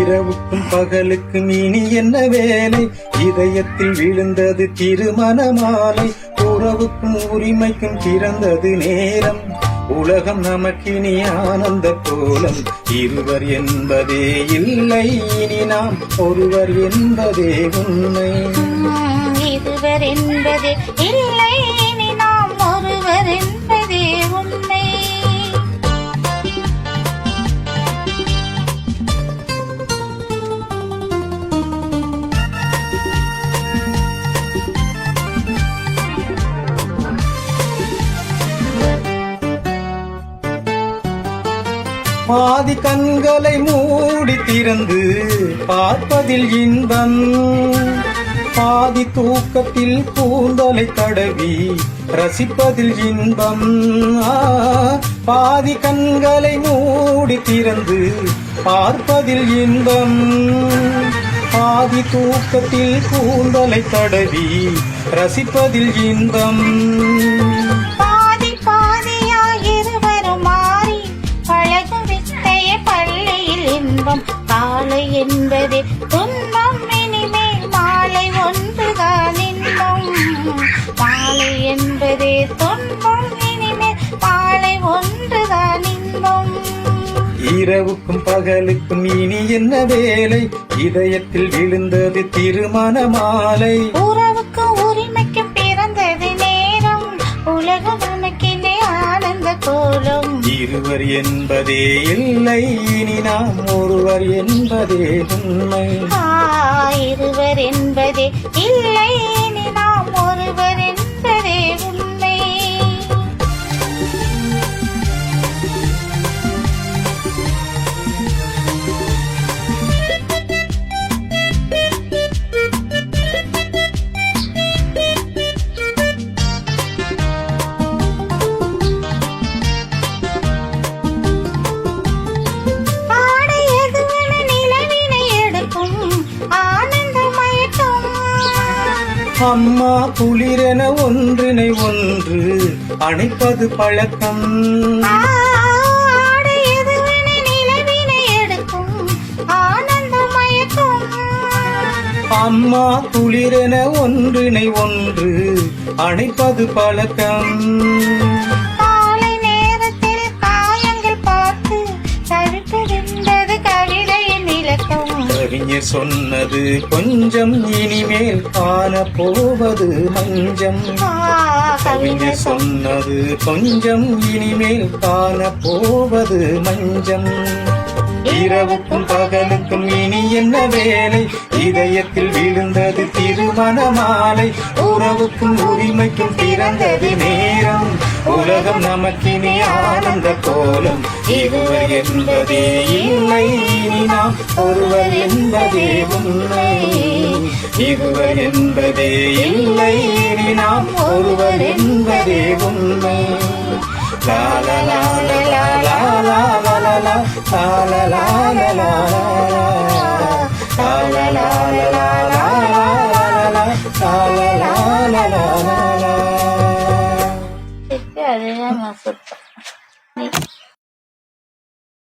இரவுக்கும் பகலுக்கும் இனி என்ன வேலை? இதயத்தில் விழுந்தது திருமண மாலை. உறவுக்கும் உரிமைக்கும் பிறந்தது நேரம். உலகம் நமக்கினி ஆனந்த கோலம். இருவர் என்பதே இல்லை, இனி நாம் ஒருவர் என்பதே உண்மை. இருவர் என்பதே இல்லை, இனி நாம் ஒருவர் என்பதே உண்மை. பாதி கண்களை மூடி திறந்து பார்ப்பதில் இன்பம். பாதி தூக்கத்தில் கூந்தலை தடவி ரசிப்பதில் இன்பம். பாதி கண்களை மூடி திறந்து பார்ப்பதில் இன்பம். பாதி தூக்கத்தில் கூந்தலை தடவி ரசிப்பதில் இன்பம். காலை என்பதே துன்பம், இனிமேல் மாலை ஒன்றுதான் இன்பம். மாலை என்பதே துன்பம், இனிமேல் மாலை ஒன்றுதான் இன்பம். இரவுக்கும் பகலுக்கும் இனி என்ன வேலை? இதயத்தில் விழுந்தது திருமண மாலை. உறவுக்கும் உரிமைக்கும் பிறந்தது நேரம். உலகம் நமக்கிலே ஆனந்த கோலம். இருவர் என்பதே இல்லை, இனி நாம் ஒருவர் என்பதே உண்மை. இருவர் என்பதே இல்லை, இனி நாம் ஒருவர் என்பதே உண்மை. அம்மா குளிரென ஒன்றினை ஒன்று அணைப்பது பழக்கம். அம்மா குளிரென ஒன்றினை ஒன்று அணைப்பது பழக்கம். காலை நேரத்தில் காயங்கள் பார்த்து தவிர்ப்பதென்பது கவிதையின் இலக்கம். கவிஞர் சொன்னது கொஞ்சம், இனிமேல் காண போவது மஞ்சம். கவிஞர் சொன்னது கொஞ்சம், இனிமேல் காண போவது மஞ்சம். இரவுக்கும் பகலுக்கும் இனி என்ன வேலை? இதயத்தில் விழுந்தது திருமண மாலை. உறவுக்கும் உரிமைக்கும் பிறந்தது நேரம். உலகம் நமக்கினி ஆனந்த கோலம். இருவர் என்பதே இல்லை, இனி நாம் ஒருவர் என்பதே உண்மை. இருவர் என்பதே இல்லை, இனி நாம் ஒருவர் என்பதே உண்மை. லா லா லா லா லா லா லா லா லா லா லா லா லா அதுதான்